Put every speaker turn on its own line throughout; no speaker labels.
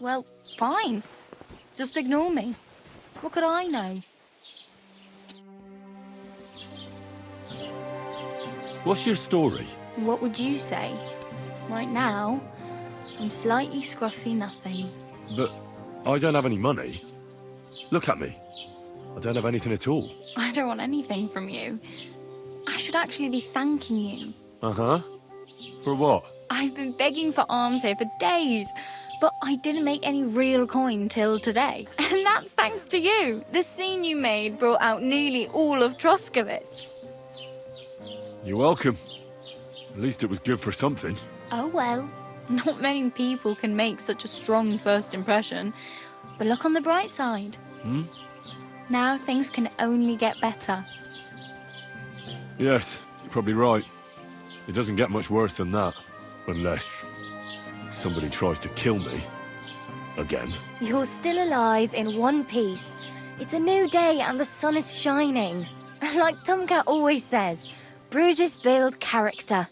well, fine. Just ignore me. What could I know?
What's your story?
What would you say? Right now, I'm slightly scruffy nothing.
But I don't have any money. Look at me. I don't have anything at all.
I don't want anything from you. I should actually be thanking you.
Uh-huh. For what?
I've been begging for alms here for days, but I didn't make any real coin till today. And that's thanks to you. The scene you made brought out nearly all of Troskowitz.
You're welcome. At least it was good for something.
Oh well, not many people can make such a strong first impression. But look on the bright side. Now things can only get better.
Yes, you're probably right. It doesn't get much worse than that. Unless somebody tries to kill me. Again.
You're still alive in one piece. It's a new day and the sun is shining. Like Tomcat always says, bruises build character.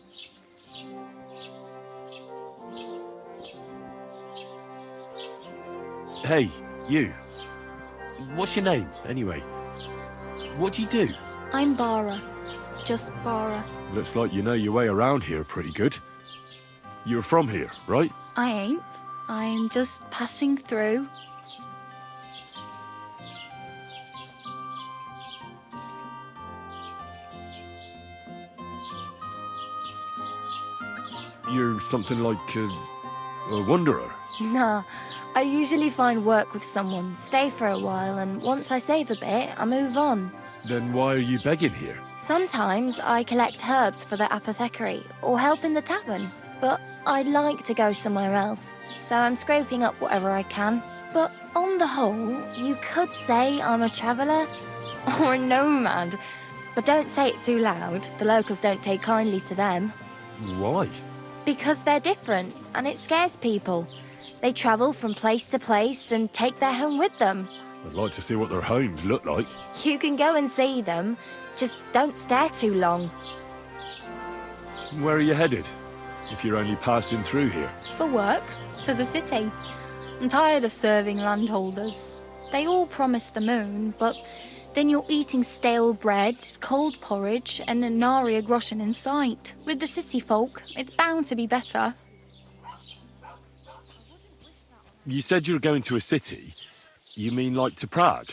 Hey, you. What's your name, anyway? What do you do?
I'm Bara. Just Bara.
Looks like you know your way around here pretty good. You're from here, right?
I ain't. I'm just passing through.
You're something like a wanderer.
Nah, I usually find work with someone, stay for a while, and once I save a bit, I move on.
Then why are you begging here?
Sometimes I collect herbs for the apothecary, or help in the tavern. But I'd like to go somewhere else, so I'm scraping up whatever I can. But on the whole, you could say I'm a traveller, or a nomad. But don't say it too loud, the locals don't take kindly to them.
Why?
Because they're different, and it scares people. They travel from place to place and take their home with them.
I'd like to see what their homes look like.
You can go and see them, just don't stare too long.
Where are you headed? If you're only passing through here.
For work, to the city. I'm tired of serving landholders. They all promise the moon, but then you're eating stale bread, cold porridge, and a nary groschen in sight. With the city folk, it's bound to be better.
You said you're going to a city. You mean like to Prague?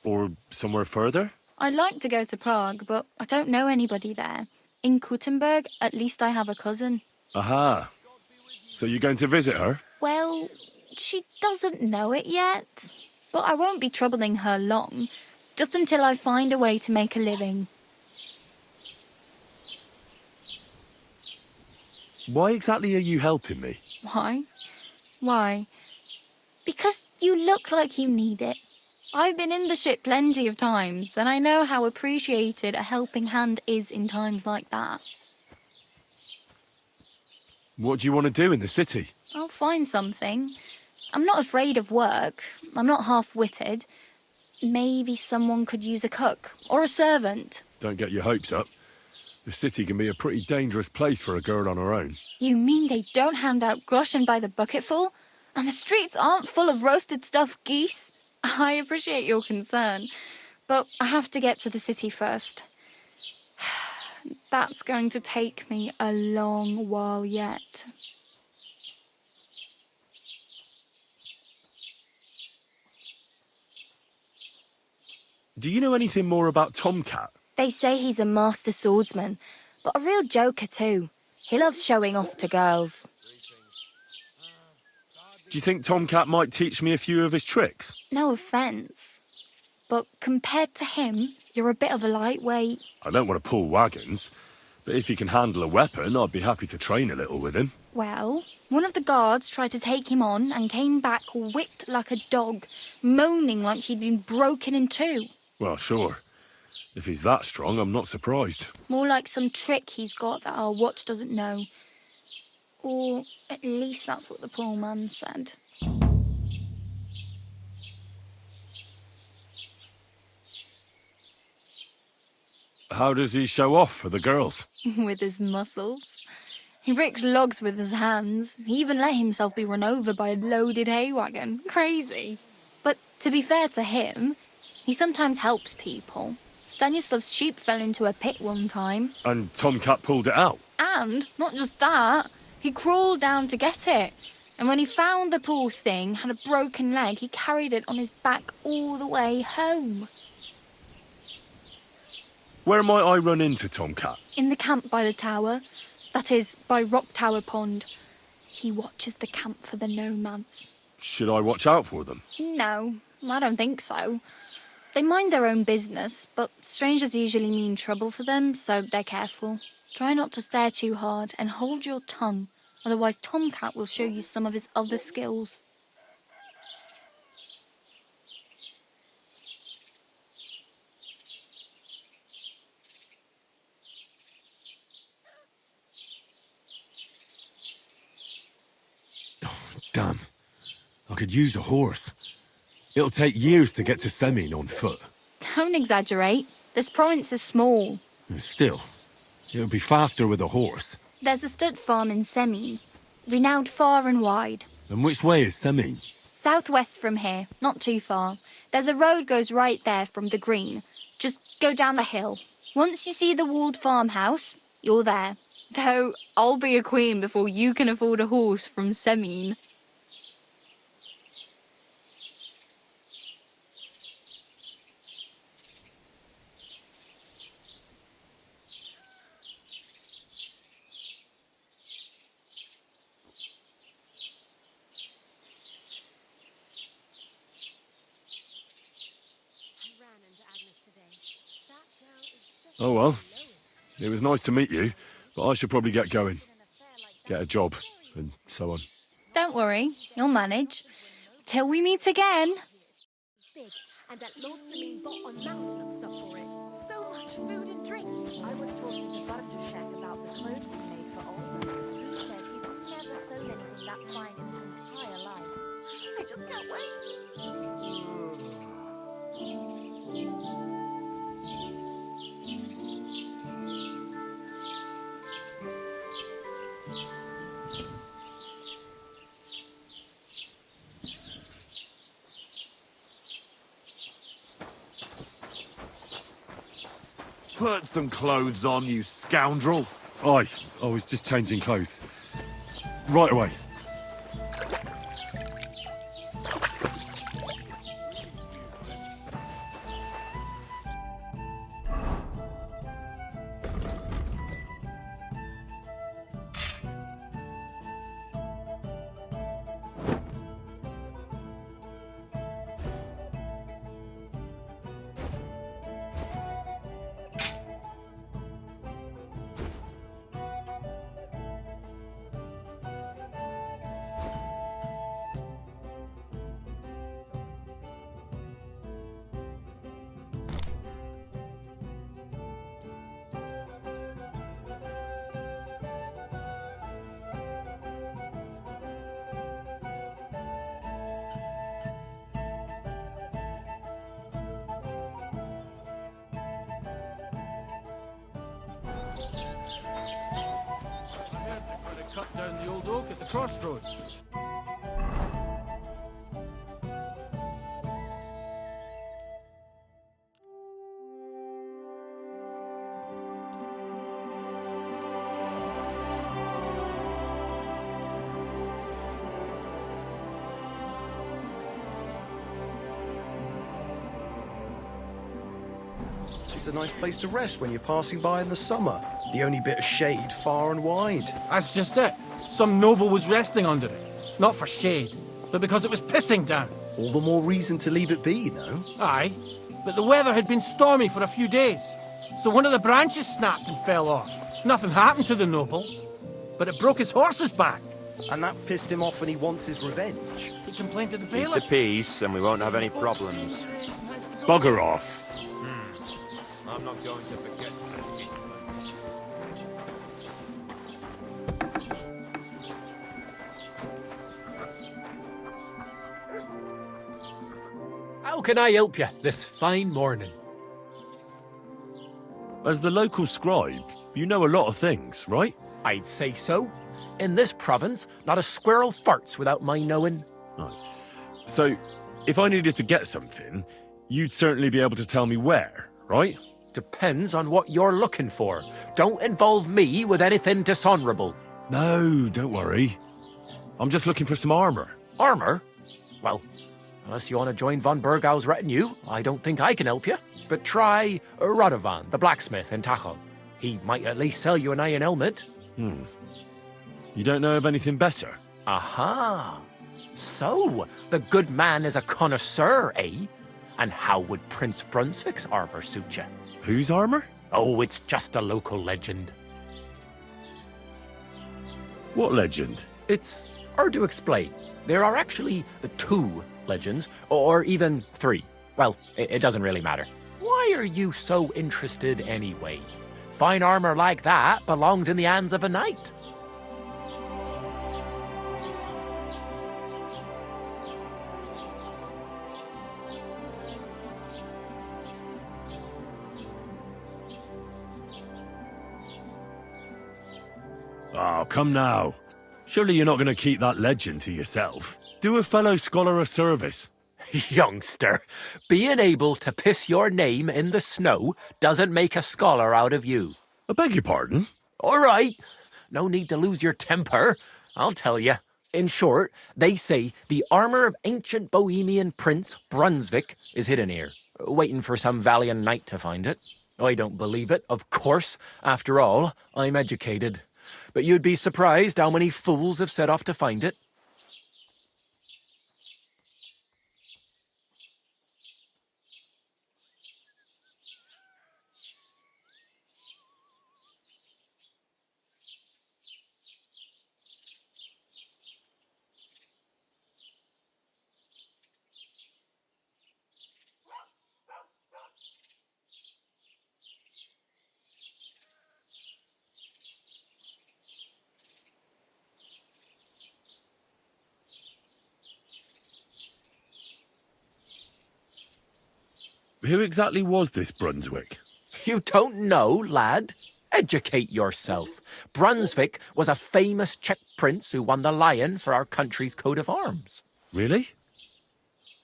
Or somewhere further?
I'd like to go to Prague, but I don't know anybody there. In Kuttenberg, at least I have a cousin.
Aha. So you're going to visit her?
Well, she doesn't know it yet. But I won't be troubling her long, just until I find a way to make a living.
Why exactly are you helping me?
Why? Why? Because you look like you need it. I've been in the ship plenty of times, and I know how appreciated a helping hand is in times like that.
What do you want to do in the city?
I'll find something. I'm not afraid of work. I'm not half-witted. Maybe someone could use a cook, or a servant.
Don't get your hopes up. The city can be a pretty dangerous place for a girl on her own.
You mean they don't hand out groschen by the bucketful? And the streets aren't full of roasted stuffed geese? I appreciate your concern, but I have to get to the city first. That's going to take me a long while yet.
Do you know anything more about Tomcat?
They say he's a master swordsman, but a real joker too. He loves showing off to girls.
Do you think Tomcat might teach me a few of his tricks?
No offence, but compared to him, you're a bit of a lightweight.
I don't want to pull wagons, but if he can handle a weapon, I'd be happy to train a little with him.
Well, one of the guards tried to take him on and came back whipped like a dog, moaning like he'd been broken in two.
Well, sure. If he's that strong, I'm not surprised.
More like some trick he's got that our watch doesn't know. Or at least that's what the poor man said.
How does he show off for the girls?
With his muscles. He ricks logs with his hands. He even let himself be run over by a loaded hay wagon. Crazy. But to be fair to him, he sometimes helps people. Stanislav's sheep fell into a pit one time.
And Tomcat pulled it out.
And, not just that, he crawled down to get it. And when he found the poor thing had a broken leg, he carried it on his back all the way home.
Where might I run into Tomcat?
In the camp by the tower. That is, by Rock Tower Pond. He watches the camp for the nomads.
Should I watch out for them?
No, I don't think so. They mind their own business, but strangers usually mean trouble for them, so they're careful. Try not to stare too hard and hold your tongue, otherwise Tomcat will show you some of his other skills.
Damn. I could use a horse. It'll take years to get to Semin on foot.
Don't exaggerate. This province is small.
Still, it would be faster with a horse.
There's a stud farm in Semin, renowned far and wide.
And which way is Semin?
Southwest from here, not too far. There's a road goes right there from the green. Just go down the hill. Once you see the walled farmhouse, you're there. Though, I'll be a queen before you can afford a horse from Semin.
Oh well. It was nice to meet you, but I should probably get going. Get a job, and so on.
Don't worry, you'll manage. Till we meet again.
Big, and that Lord Samin bought a mountain of stuff for it. So much food and drink. I was talking to Bartuszek about the clothes he made for Olga. He says he's never sewn anything that fine in his entire life. I just can't wait.
Put some clothes on, you scoundrel.
Aye, I was just changing clothes. Right away.
Cut down the old oak at the crossroads.
It's a nice place to rest when you're passing by in the summer. The only bit of shade far and wide.
That's just it. Some noble was resting under it. Not for shade, but because it was pissing down.
All the more reason to leave it be, no?
Aye, but the weather had been stormy for a few days. So one of the branches snapped and fell off. Nothing happened to the noble, but it broke his horse's back.
And that pissed him off and he wants his revenge.
He complained to the
Keep
bailiff.
the peace and we won't have any problems.
Bugger off.
I'm not going to forget such insolence.
How can I help you this fine morning?
As the local scribe, you know a lot of things, right?
I'd say so. In this province, not a squirrel farts without my knowing.
Right. So, if I needed to get something, you'd certainly be able to tell me where, right?
Depends on what you're looking for. Don't involve me with anything dishonorable.
No, don't worry. I'm just looking for some armor.
Armor? Well, unless you want to join von Burgau's retinue, I don't think I can help you. But try Radovan, the blacksmith in Tachov. He might at least sell you an iron helmet.
You don't know of anything better?
Aha! So, the good man is a connoisseur, eh? And how would Prince Brunswick's armor suit you?
Whose armor?
Oh, it's just a local legend.
What legend?
It's hard to explain. There are actually 2 legends, or even 3. Well, it doesn't really matter. Why are you so interested anyway? Fine armor like that belongs in the hands of a knight.
Oh, come now. Surely you're not going to keep that legend to yourself. Do a fellow scholar a service.
Youngster, being able to piss your name in the snow doesn't make a scholar out of you.
I beg your pardon?
All right, no need to lose your temper. I'll tell you. In short, they say the armor of ancient Bohemian Prince Brunswick is hidden here, waiting for some valiant knight to find it. I don't believe it, of course. After all, I'm educated. But you'd be surprised how many fools have set off to find it.
Who exactly was this Brunswick?
You don't know, lad? Educate yourself. Brunswick was a famous Czech prince who won the lion for our country's coat of arms.
Really?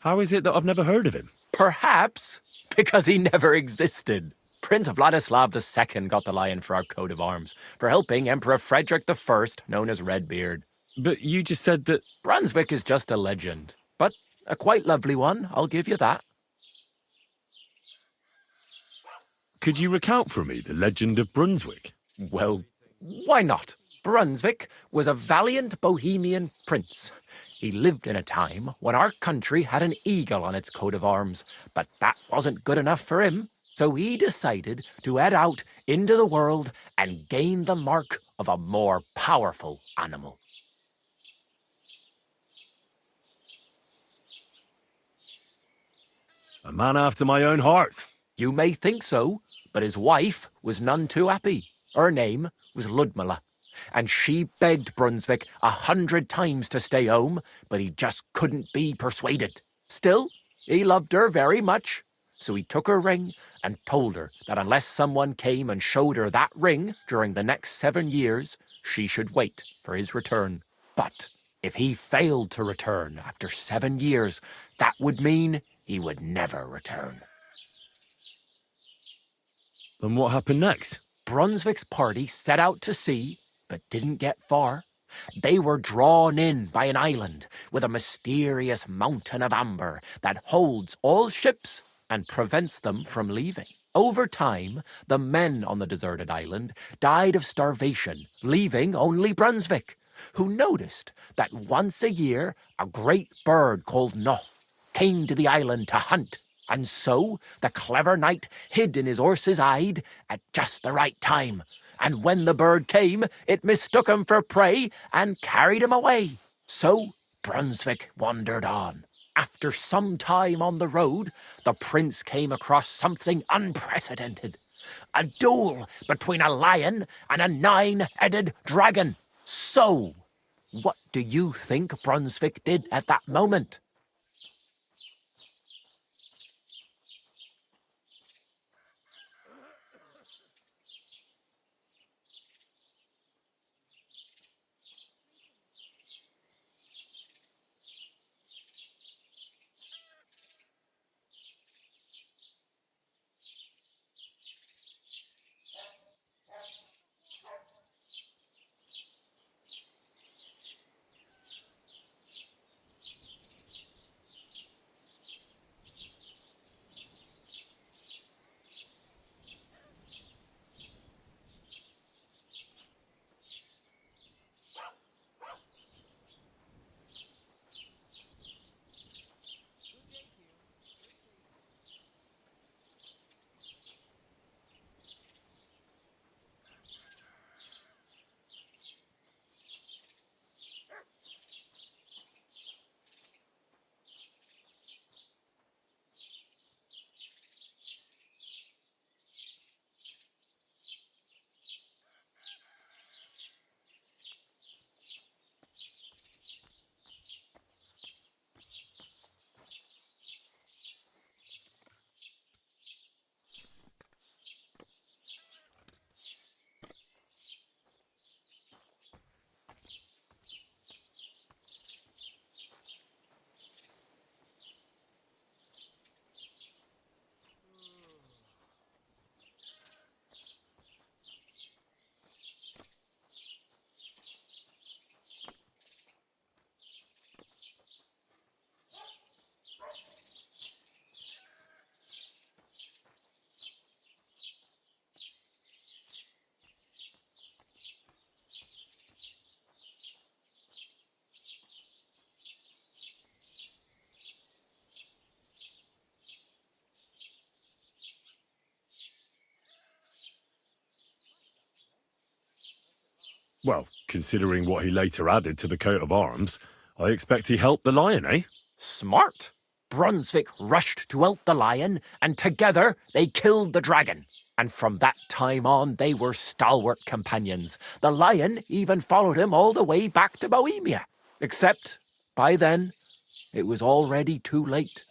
How is it that I've never heard of him?
Perhaps because he never existed. Prince Vladislav II got the lion for our coat of arms for helping Emperor Frederick I, known as Redbeard.
But you just said that...
Brunswick is just a legend, but a quite lovely one, I'll give you that.
Could you recount for me the legend of Brunswick?
Well, why not? Brunswick was a valiant Bohemian prince. He lived in a time when our country had an eagle on its coat of arms, but that wasn't good enough for him. So he decided to head out into the world and gain the mark of a more powerful animal.
A man after my own heart.
You may think so, but his wife was none too happy. Her name was Ludmilla, and she begged Brunswick 100 times to stay home, but he just couldn't be persuaded. Still, he loved her very much, so he took her ring and told her that unless someone came and showed her that ring during the next 7 years, she should wait for his return. But if he failed to return after 7 years, that would mean he would never return.
Then what happened next?
Brunswick's party set out to sea, but didn't get far. They were drawn in by an island with a mysterious mountain of amber that holds all ships and prevents them from leaving. Over time, the men on the deserted island died of starvation, leaving only Brunswick, who noticed that once a year a great bird called No came to the island to hunt. And so the clever knight hid in his horse's hide at just the right time. And when the bird came, it mistook him for prey and carried him away. So Brunswick wandered on. After some time on the road, the prince came across something unprecedented. A duel between a lion and a 9-headed dragon. So, what do you think Brunswick did at that moment?
Well, considering what he later added to the coat of arms, I expect he helped the lion, eh?
Smart. Brunswick rushed to help the lion, and together they killed the dragon. And from that time on, they were stalwart companions. The lion even followed him all the way back to Bohemia. Except, by then, it was already too late.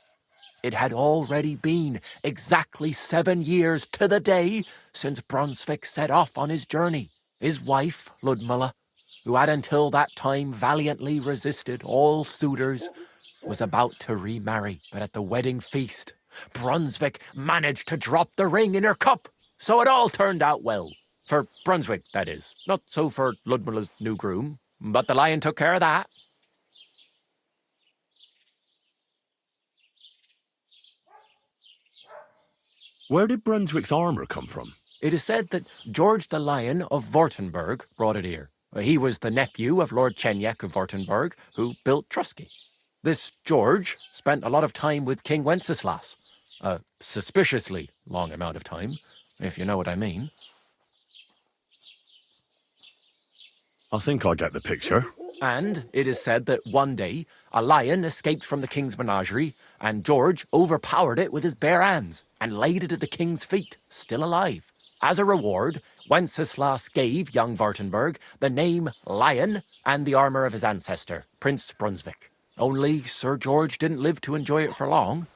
It had already been exactly 7 years to the day since Brunswick set off on his journey. His wife, Ludmilla, who had until that time valiantly resisted all suitors, was about to remarry. But at the wedding feast, Brunswick managed to drop the ring in her cup. So it all turned out well. For Brunswick, that is. Not so for Ludmilla's new groom, but the lion took care of that.
Where did Brunswick's armour come from?
It is said that George the Lion of Württemberg brought it here. He was the nephew of Lord Chenjek of Württemberg, who built Trusky. This George spent a lot of time with King Wenceslas. A suspiciously long amount of time, if you know what I mean.
I think I get the picture.
And it is said that one day, a lion escaped from the king's menagerie, and George overpowered it with his bare hands and laid it at the king's feet, still alive. As a reward, Wenceslas gave young Württemberg the name Lion and the armour of his ancestor, Prince Brunswick. Only Sir George didn't live to enjoy it for long.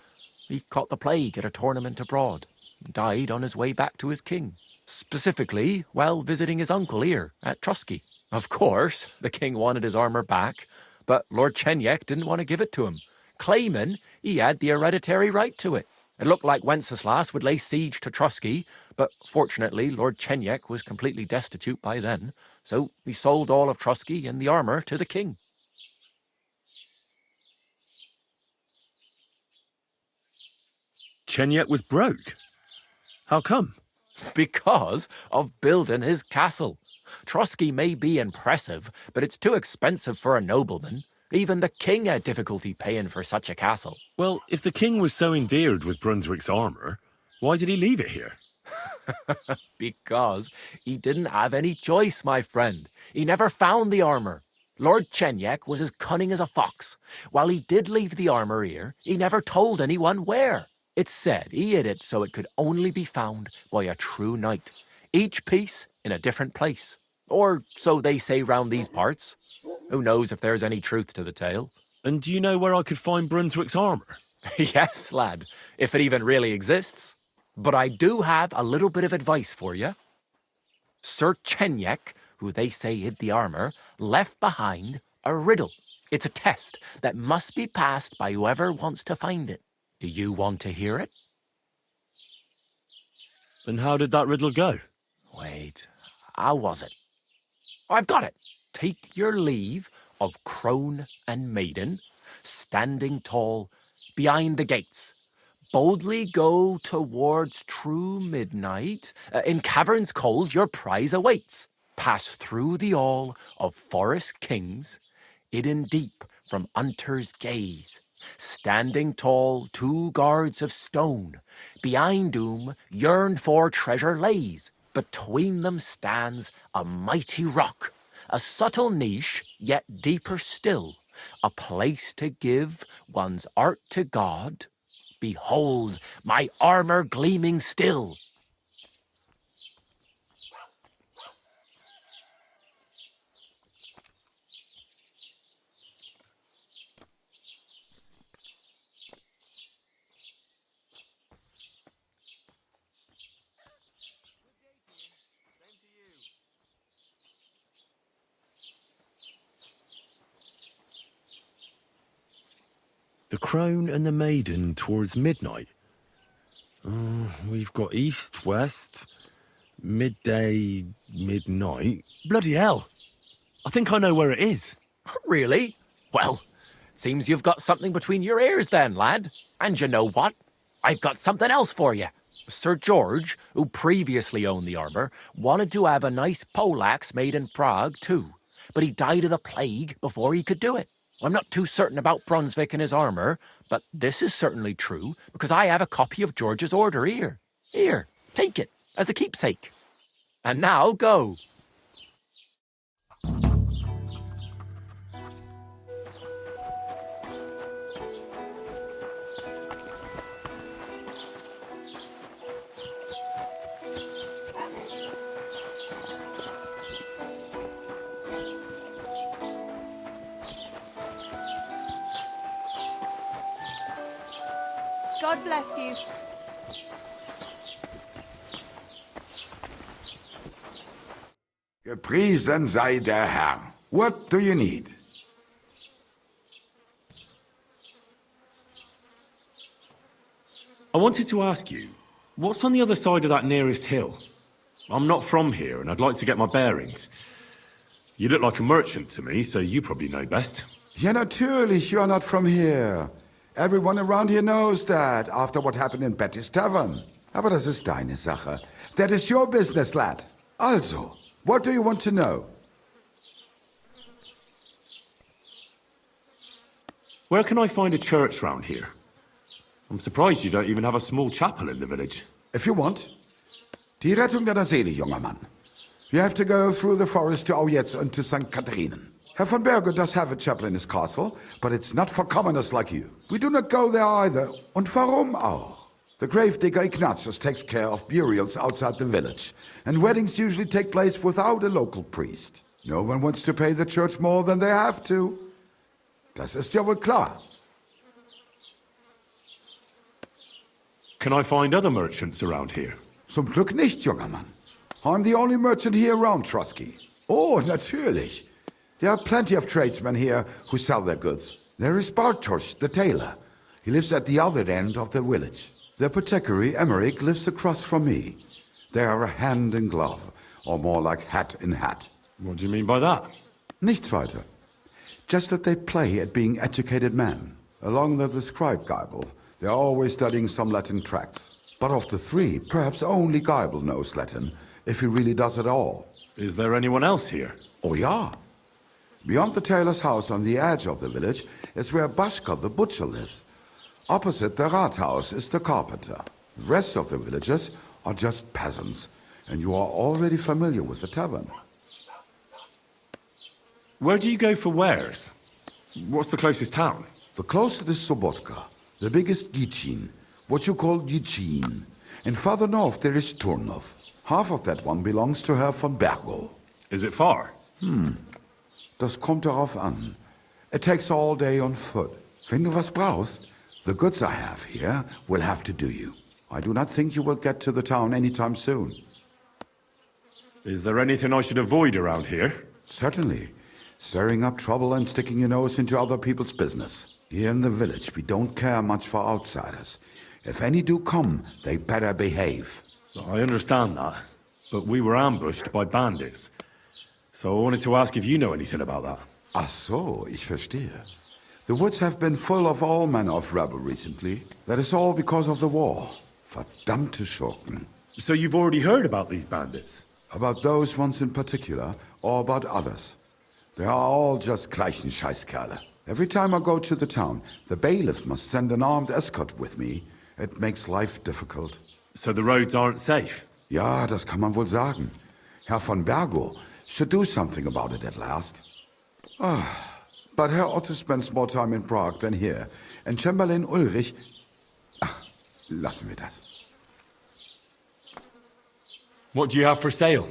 He caught the plague at a tournament abroad, and died on his way back to his king. Specifically, while visiting his uncle here at Trusky. Of course, the king wanted his armour back, but Lord Chenjek didn't want to give it to him, claiming he had the hereditary right to it. It looked like Wenceslas would lay siege to Trusky, but fortunately Lord Chenjek was completely destitute by then, so he sold all of Trusky and the armour to the king.
Chenjek was broke. How come?
Because of building his castle. Trusky may be impressive, but it's too expensive for a nobleman. Even the king had difficulty paying for such a castle.
Well, if the king was so endeared with Brunswick's armour, why did he leave it here?
Because he didn't have any choice, my friend. He never found the armour. Lord Chenjek was as cunning as a fox. While he did leave the armour here, he never told anyone where. It's said he hid it so it could only be found by a true knight. Each piece in a different place. Or so they say round these parts. Who knows if there's any truth to the tale?
And do you know where I could find Brunswick's armour?
Yes, lad, if it even really exists. But I do have a little bit of advice for you. Sir Chenjek, who they say hid the armour, left behind a riddle. It's a test that must be passed by whoever wants to find it. Do you want to hear it?
And how did that riddle go?
Wait, how was it? I've got it. Take your leave of crone and maiden, standing tall behind the gates. Boldly go towards true midnight. In caverns cold your prize awaits. Pass through the all of forest kings, hidden deep from hunter's gaze. Standing tall, 2 guards of stone. Behind whom yearned for treasure lays. Between them stands a mighty rock. A subtle niche, yet deeper still. A place to give one's art to God. Behold, my armour gleaming still.
The crone and the maiden towards midnight. We've got east, west, midday, midnight. Bloody hell! I think I know where it is.
Really? Well, seems you've got something between your ears then, lad. And you know what? I've got something else for you. Sir George, who previously owned the armour, wanted to have a nice poleaxe made in Prague too, but he died of the plague before he could do it. I'm not too certain about Brunswick and his armour, but this is certainly true, because I have a copy of George's order here. Here, take it, as a keepsake. And now go.
God bless you.
Gepriesen sei der Herr. What do you need?
I wanted to ask you, what's on the other side of that nearest hill? I'm not from here, and I'd like to get my bearings. You look like a merchant to me, so you probably know best.
Ja, natürlich, you're not from here. Everyone around here knows that, after what happened in Betty's Tavern. Aber das ist deine Sache. That is your business, lad. Also, what do you want to know?
Where can I find a church round here? I'm surprised you don't even have a small chapel in the village.
If you want. Die Rettung deiner Seele, junger Mann. You have to go through the forest to Aujetz and to St. Katharinen. Herr von Berge does have a chapel in his castle, but it's not for commoners like you. We do not go there either. Und warum auch? The gravedigger Ignatius takes care of burials outside the village, and weddings usually take place without a local priest. No one wants to pay the church more than they have to. Das ist ja wohl klar.
Can I find other merchants around here?
Zum Glück nicht, junger Mann. I'm the only merchant here around Trusky. Oh, natürlich. There are plenty of tradesmen here who sell their goods. There is Bartosz, the tailor. He lives at the other end of the village. The apothecary, Emmerich, lives across from me. They are a hand in glove, or more like hat in hat.
What do you mean by that?
Nichts weiter. Just that they play at being educated men. Along with the scribe Geibel, they are always studying some Latin tracts. But of the three, perhaps only Geibel knows Latin, if he really does at all.
Is there anyone else here?
Oh ja. Beyond the tailor's house on the edge of the village is where Bashka the butcher lives. Opposite the Rathaus is the carpenter. The rest of the villagers are just peasants, and you are already familiar with the tavern.
Where do you go for wares? What's the closest town?
The closest is Sobotka, the biggest Gichin, what you call Gichin. And farther north there is Turnov. Half of that one belongs to Herr von Bergo.
Is it far?
Das kommt darauf an. It takes all day on foot. Wenn du was brauchst, the goods I have here will have to do you. I do not think you will get to the town anytime soon.
Is there anything I should avoid around here?
Certainly. Stirring up trouble and sticking your nose into other people's business. Here in the village, we don't care much for outsiders. If any do come, they better behave.
I understand that, but we were ambushed by bandits. So I wanted to ask if you know anything about that.
Ach so, ich verstehe. The woods have been full of all manner of rebel recently. That is all because of the war. Verdammte Schurken.
So you've already heard about these bandits?
About those ones in particular, or about others. They are all just gleichen Scheißkerle. Every time I go to the town, the bailiff must send an armed escort with me. It makes life difficult.
So the roads aren't safe?
Ja, das kann man wohl sagen. Herr von Bergo should do something about it at last. But Herr Otto spends more time in Prague than here. And Chamberlain Ulrich... Ach, lassen wir das.
What do you have for sale?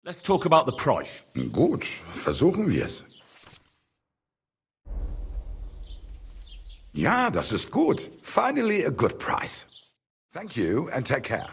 Let's talk about the price.
Gut, versuchen wir es. Ja, das ist gut. Finally a good price. Thank you and take care.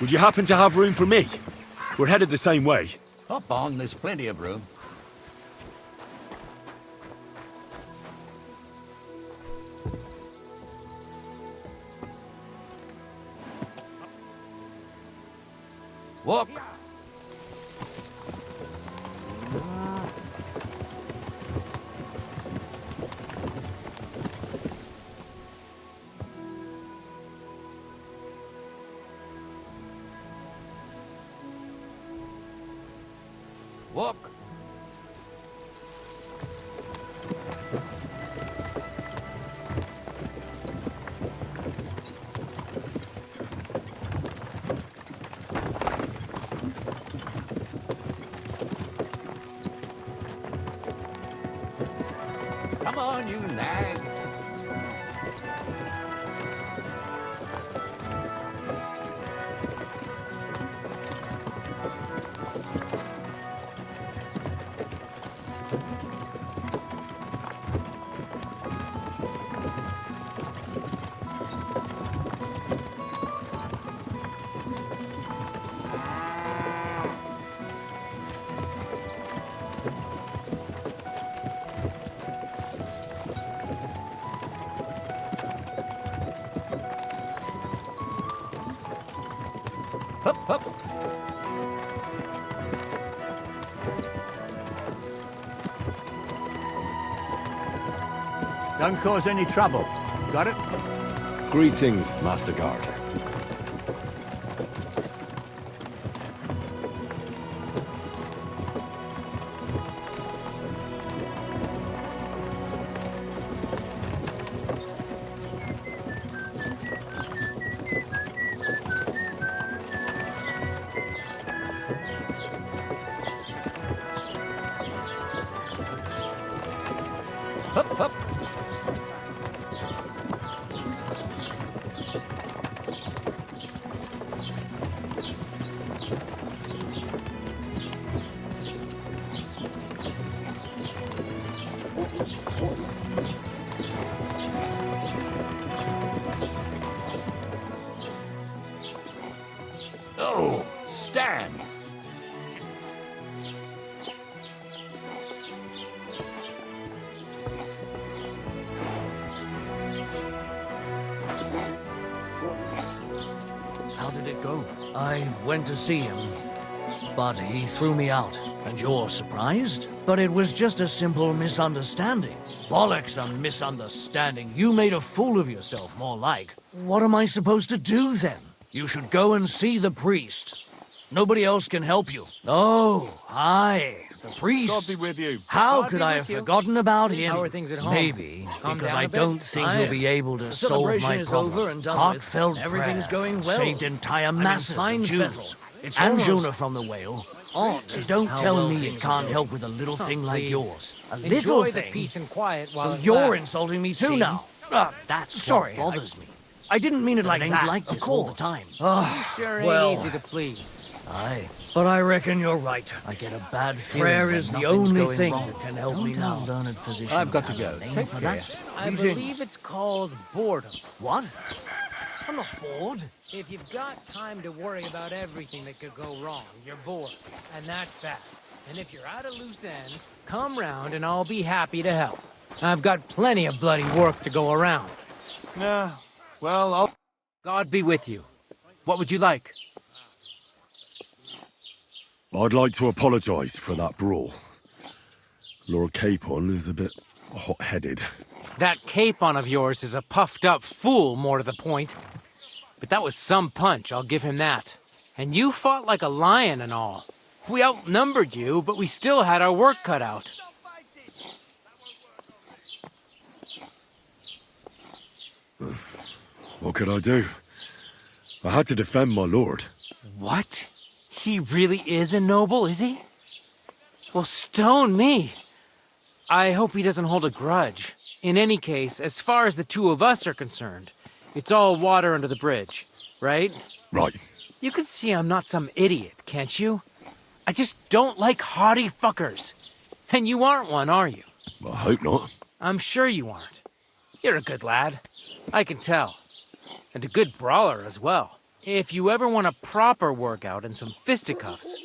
Would you happen to have room for me? We're headed the same way.
Hop on, there's plenty of room. Walk. Walk. Come on, you nag. Hup, hup. Don't cause any trouble. Got it?
Greetings, Master Garter.
Hup, hup. Oh, stand.
How did it go? I went to see him, but he threw me out. And you're surprised? But it was just a simple misunderstanding. Bollocks, a misunderstanding. You made a fool of yourself, more like. What am I supposed to do then? You should go and see the priest. Nobody else can help you. Oh, aye, the priest.
God be with you.
How
God
could
be
I
with
have
you.
forgotten about him?
How are things at home?
Maybe,
Calm
because
down
I
a bit?
don't think
Aye.
you'll be able to
The
solve my
celebration is
problem.
over and done with.
Heartfelt
Everything's
prayer.
going well.
Saved entire
I'm in
masses
fine
of Jews.
fettle. It's
And
almost-
Jonah from the whale. So don't
How
tell
well
me
things
it can't
are
help with a little thing like
please.
yours. A
Enjoy
little
the
thing?
peace and quiet while
So
it
you're
lasts.
insulting me too
See?
now? That's
Sorry,
what bothers me. I didn't mean it like
ain't
that.
like
of
this
course.
all the time.
Sure
ain't
well,
easy to please.
Aye, but I reckon you're right. I get a bad feeling. Prayer
when
is the
nothing's
only
going
thing
wrong.
that can help me
Don't
now.
all
Learned physicians
I've got to
have
go.
a name
Take
for
care.
that.
I
Visions.
believe it's called boredom.
What? I'm not bored.
If you've got time to worry about everything that could go wrong, you're bored. And that's that. And if you're at a loose end, come round and I'll be happy to help. I've got plenty of bloody work to go around.
Nah, well, I'll...
God be with you. What would you like?
I'd like to apologise for that brawl. Lord Capon is a bit hot-headed.
That capon of yours is a puffed-up fool, more to the point. But that was some punch, I'll give him that. And you fought like a lion and all. We outnumbered you, but we still had our work cut out.
What could I do? I had to defend my lord.
What? He really is a noble, is he? Well, stone me. I hope he doesn't hold a grudge. In any case, as far as the two of us are concerned, it's all water under the bridge, right?
Right.
You can see I'm not some idiot, can't you? I just don't like haughty fuckers. And you aren't one, are you?
I hope not.
I'm sure you aren't. You're a good lad. I can tell. And a good brawler as well. If you ever want a proper workout and some fisticuffs,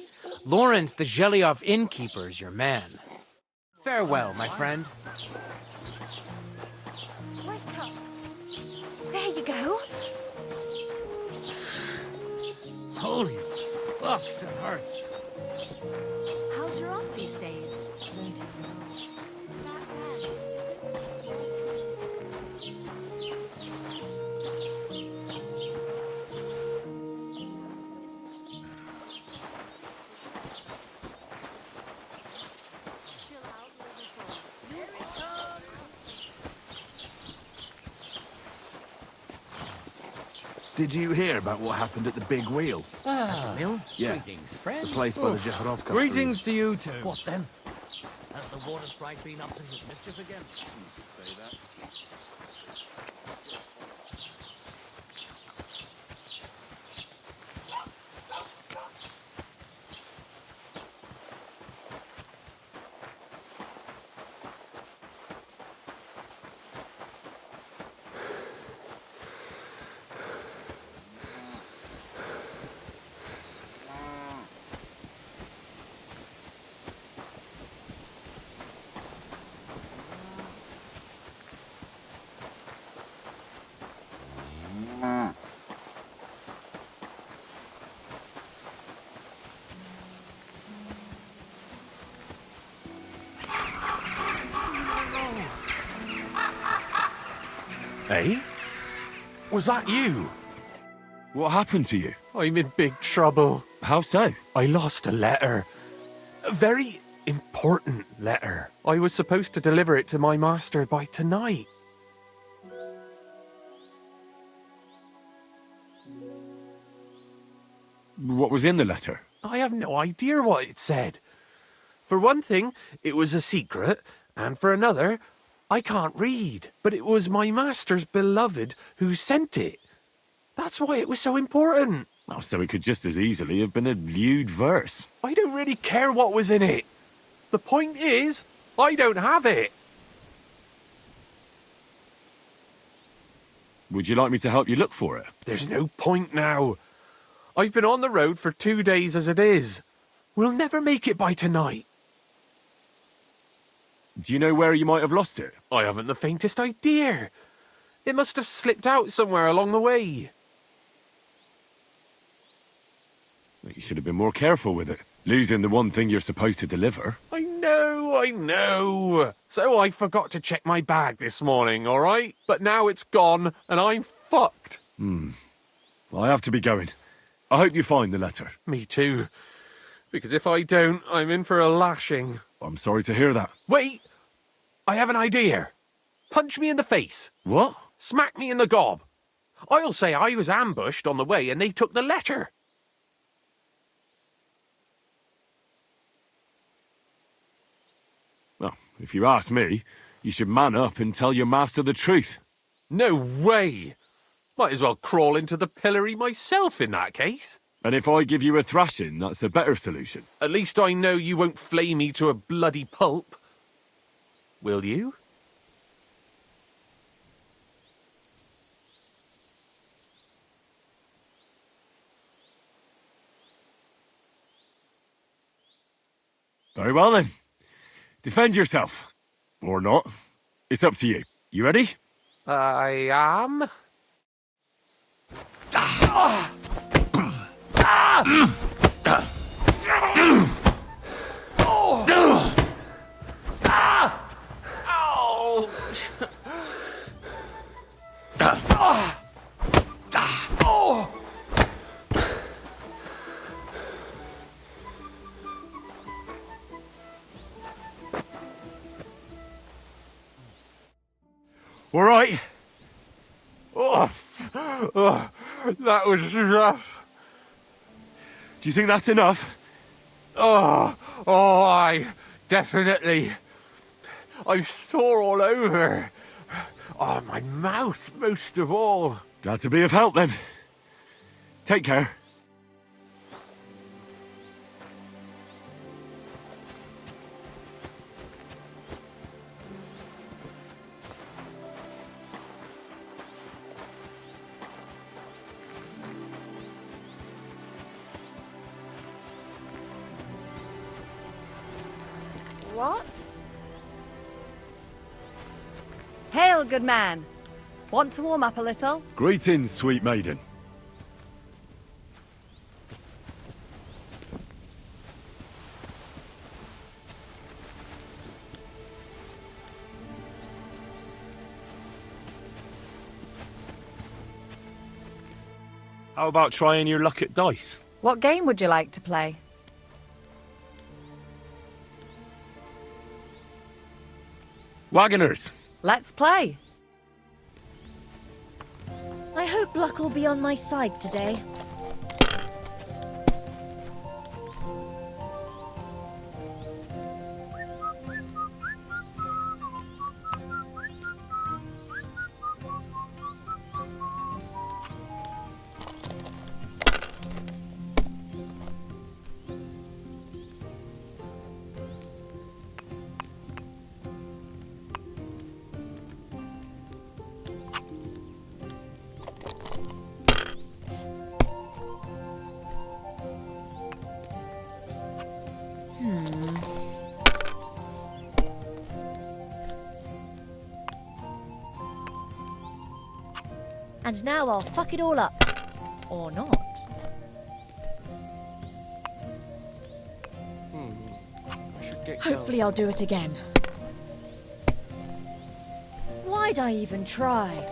Lawrence the Zhelyov innkeeper is your man. Farewell, my friend.
Wake up. There you go.
Holy fuck, it hurts.
How's your aunt these days? Don't even
Did you hear about what happened at the big wheel?
Mill?
Yeah.
Greetings, friend.
The place by the Jekharovka.
Greetings to you too.
What then? Has the water sprite been up to his mischief again?
Eh? Was that you? What happened to you?
I'm in big trouble.
How so?
I lost a letter. A very important letter. I was supposed to deliver it to my master by tonight.
What was in the letter?
I have no idea what it said. For one thing, it was a secret, and for another, I can't read. But it was my master's beloved who sent it. That's why it was so important.
Oh, so it could just as easily have been a lewd verse.
I don't really care what was in it. The point is, I don't have it.
Would you like me to help you look for it?
There's no point now. I've been on the road for 2 days as it is. We'll never make it by tonight.
Do you know where you might have lost it?
I haven't the faintest idea. It must have slipped out somewhere along the way.
You should have been more careful with it. Losing the one thing you're supposed to deliver.
I know. So I forgot to check my bag this morning, all right? But now it's gone and I'm fucked.
I have to be going. I hope you find the letter.
Me too. Because if I don't, I'm in for a lashing.
I'm sorry to hear that.
Wait! I have an idea. Punch me in the face.
What?
Smack me in the gob. I'll say I was ambushed on the way and they took the letter.
Well, if you ask me, you should man up and tell your master the truth.
No way! Might as well crawl into the pillory myself in that case.
And if I give you a thrashing, that's a better solution.
At least I know you won't flay me to a bloody pulp. Will you?
Very well then. Defend yourself. Or not. It's up to you. You ready?
I am.
All right.
That was rough.
Do you think that's enough?
I definitely. I'm sore all over. Oh, my mouth most of all.
Glad to be of help then. Take care.
What?
Hail, good man. Want to warm up a little?
Greetings, sweet maiden. How about trying your luck at dice?
What game would you like to play?
Wagoners!
Let's play.
I hope luck will be on my side today. And now I'll fuck it all up. Or not.
I should get
Hopefully I'll do it again. Why'd I even try?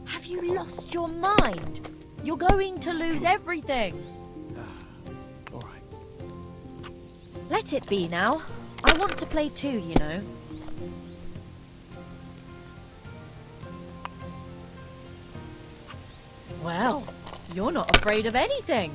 Have you lost your mind? You're going to lose everything.
All right.
Let it be now. I want to play too, you know. Well, you're not afraid of anything.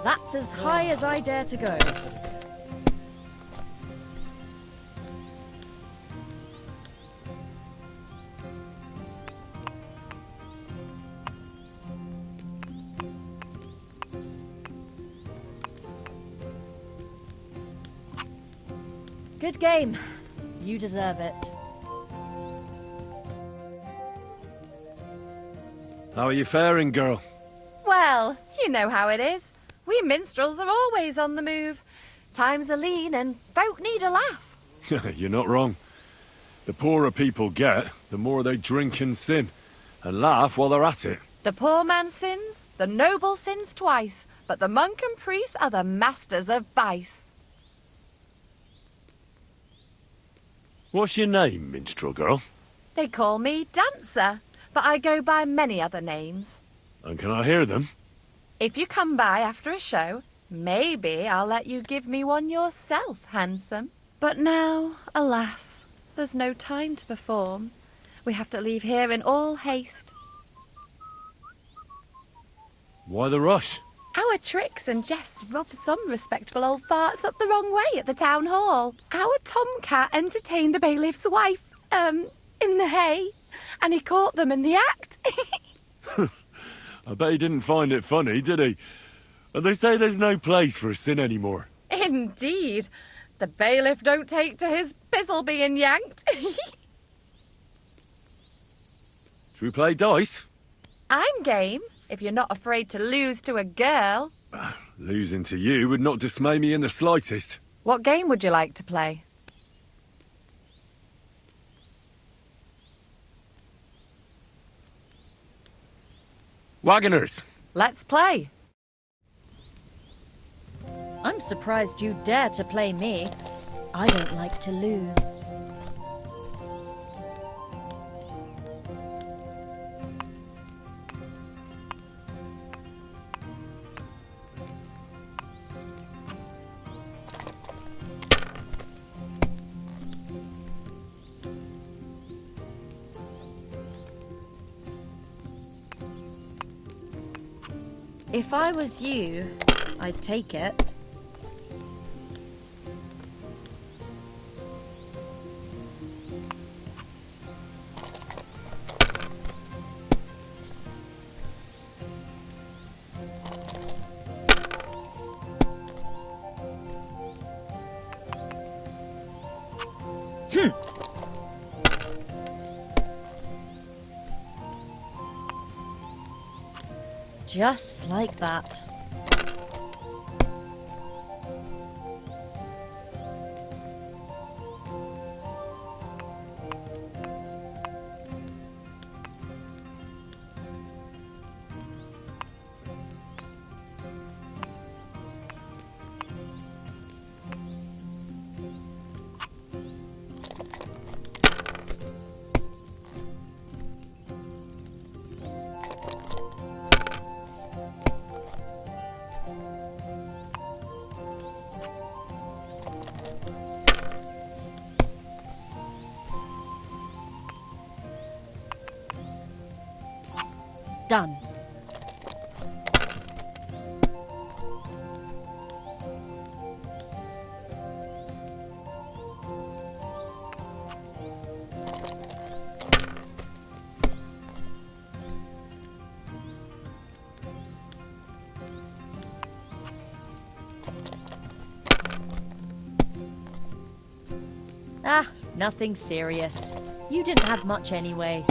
That's as high as I dare to go. Good game. You deserve it.
How are you faring, girl?
Well, you know how it is. We minstrels are always on the move. Times are lean and folk need a laugh.
You're not wrong. The poorer people get, the more they drink and sin, and laugh while they're at it.
The poor man sins, the noble sins twice, but the monk and priest are the masters of vice.
What's your name, minstrel girl?
They call me Dancer, but I go by many other names.
And can I hear them?
If you come by after a show, maybe I'll let you give me one yourself, handsome. But now, alas, there's no time to perform. We have to leave here in all haste.
Why the rush?
Our tricks and jests rub some respectable old farts up the wrong way at the town hall. Our tomcat entertained the bailiff's wife, in the hay, and he caught them in the act.
I bet he didn't find it funny, did he? And they say there's no place for sin anymore.
Indeed. The bailiff don't take to his pizzle being yanked.
Should we play dice?
I'm game, if you're not afraid to lose to a girl.
Losing to you would not dismay me in the slightest.
What game would you like to play?
Wagoners!
Let's play.
I'm surprised you dare to play me. I don't like to lose.
If I was you, I'd take it. Just like that. Done. Ah, nothing serious. You didn't have much anyway.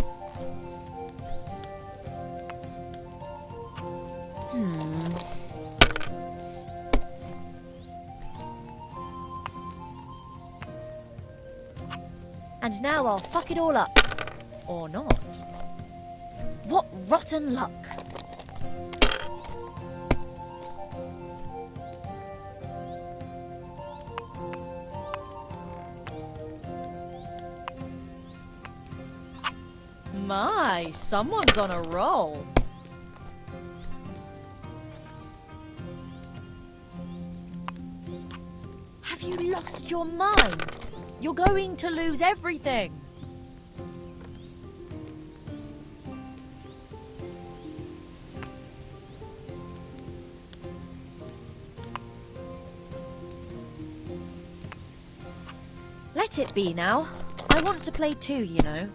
And now I'll fuck it all up. Or not. What rotten luck. My, someone's on a roll. Have you lost your mind? You're going to lose everything. Let it be now. I want to play too, you know.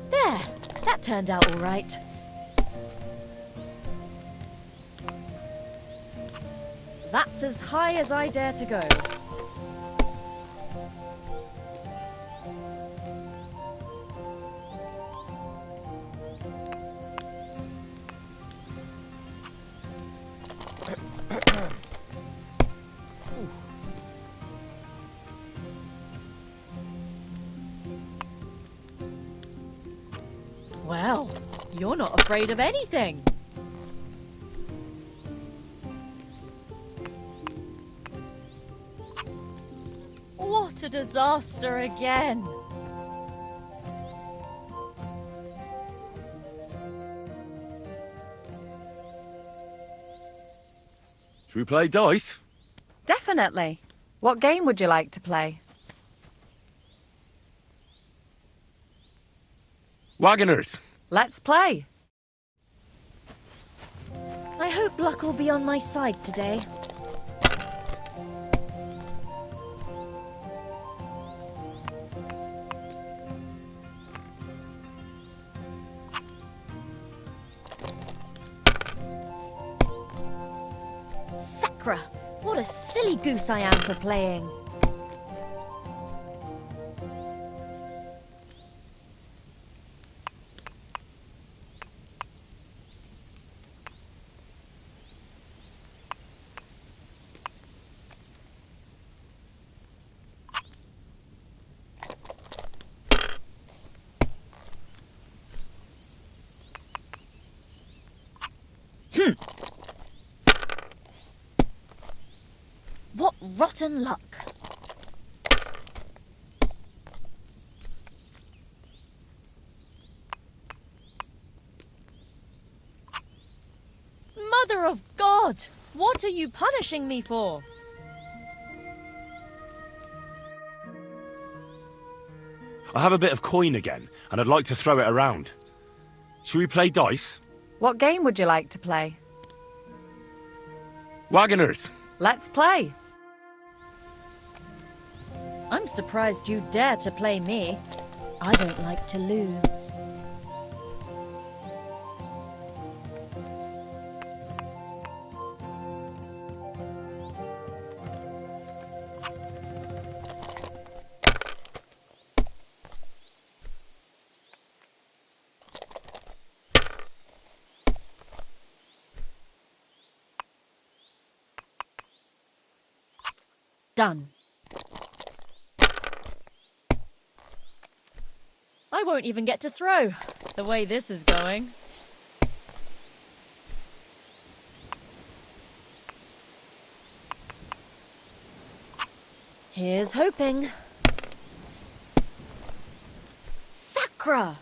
There, that turned out all right. That's as high as I dare to go. Well, you're not afraid of anything. What a disaster again.
Should we play dice?
Definitely. What game would you like to play?
Wagoners.
Let's play.
I hope luck will be on my side today. Sacra! What a silly goose I am for playing. What rotten luck. God! What are you punishing me for?
I have a bit of coin again, and I'd like to throw it around. Shall we play dice?
What game would you like to play?
Wagoners!
Let's play.
I'm surprised you dare to play me. I don't like to lose. Done. I won't even get to throw, the way this is going. Here's hoping. Sacra!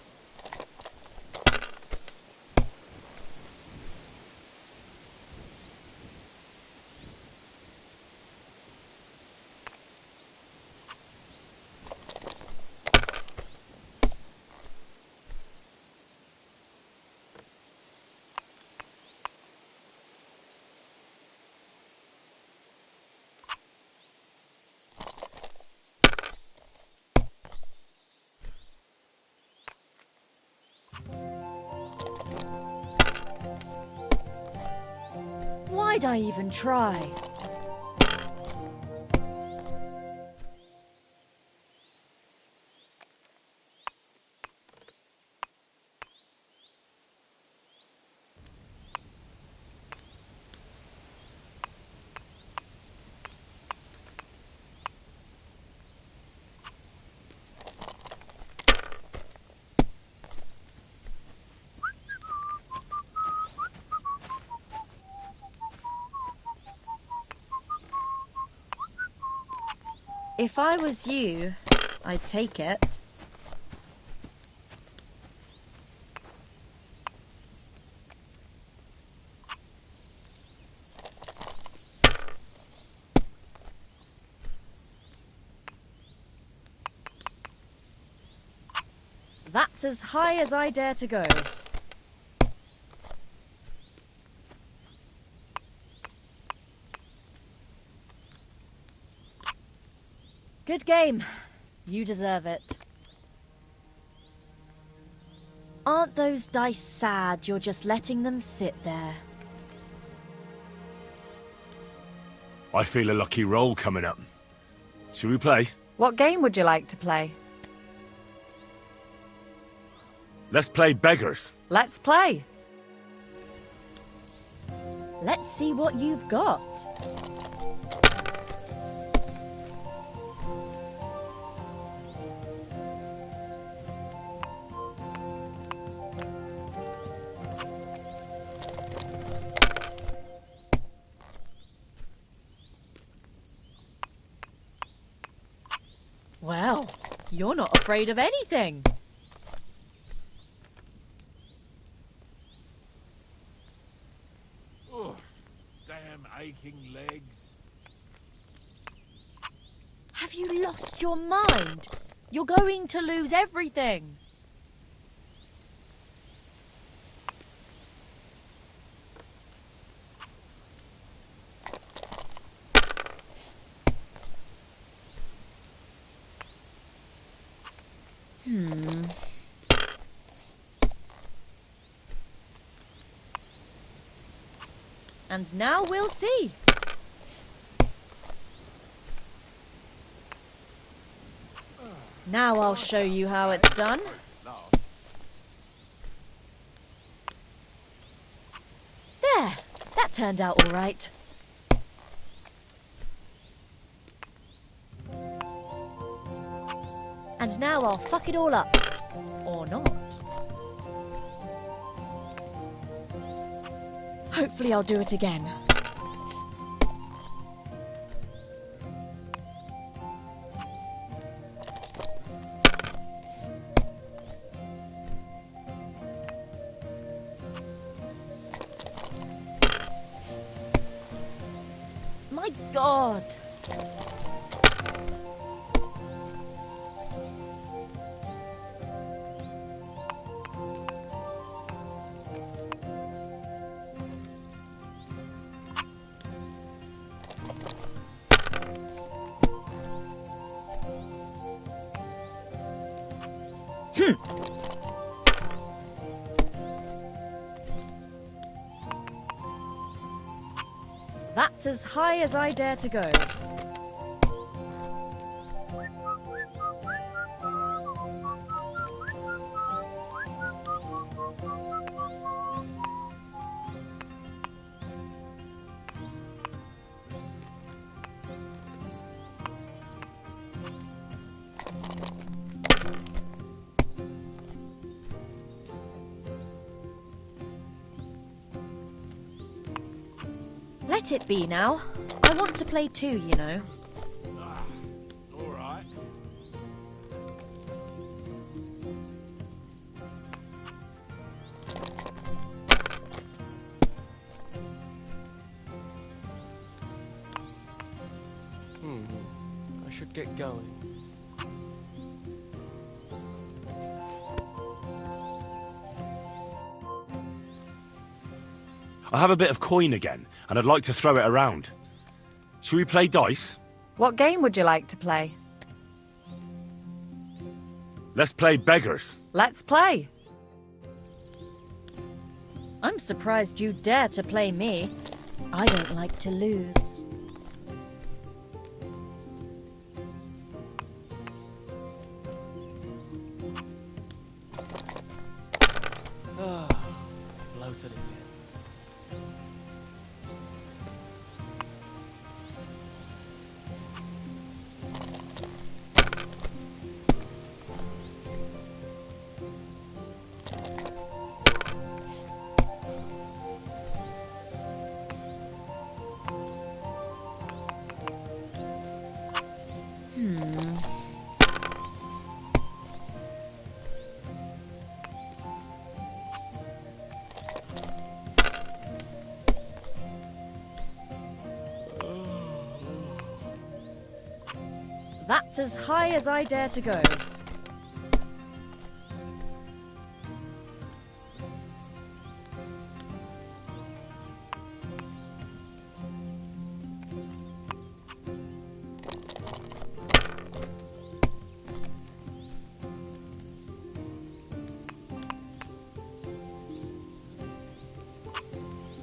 Why'd I even try? If I was you, I'd take it. That's as high as I dare to go. Good game. You deserve it. Aren't those dice sad you're just letting them sit there?
I feel a lucky roll coming up. Shall we play?
What game would you like to play?
Let's play beggars.
Let's play.
Let's see what you've got. Well, you're not afraid of anything.
Oh, damn aching legs.
Have you lost your mind? You're going to lose everything. And now we'll see. Now I'll show you how it's done. There, that turned out all right. And now I'll fuck it all up. Or not. Hopefully I'll do it again. My God! That's as high as I dare to go. Let it be now. I want to play too, you know.
All right.
I should get going.
I have a bit of coin again, and I'd like to throw it around. Shall we play dice?
What game would you like to play?
Let's play beggars.
Let's play.
I'm surprised you dare to play me. I don't like to lose.
Bloated again.
That's as high as I dare to go.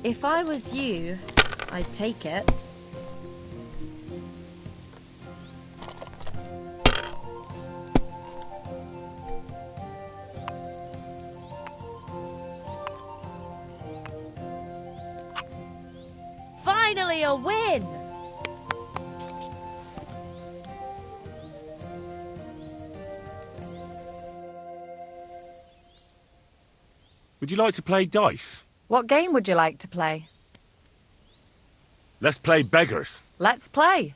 If I was you, I'd take it. Finally a win!
Would you like to play dice?
What game would you like to play?
Let's play beggars.
Let's play.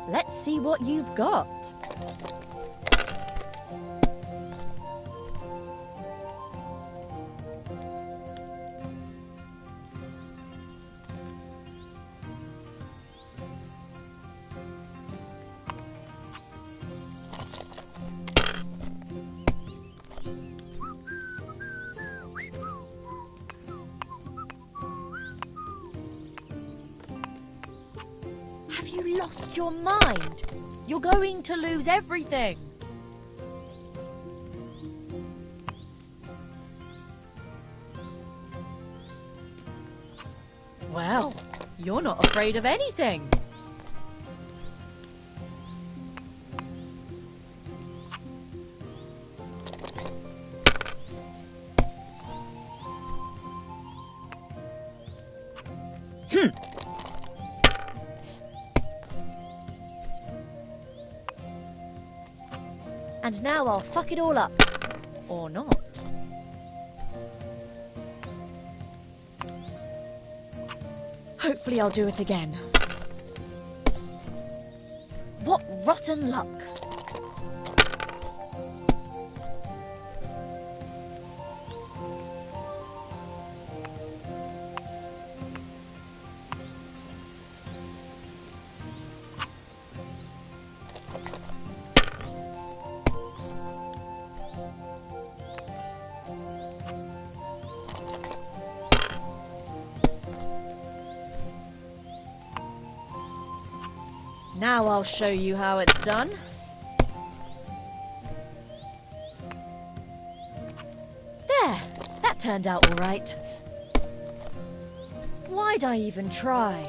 Let's see what you've got. Have you lost your mind? You're going to lose everything. Well, you're not afraid of anything. And now I'll fuck it all up. Or not. Hopefully I'll do it again. What rotten luck. Now I'll show you how it's done. There, that turned out all right. Why'd I even try?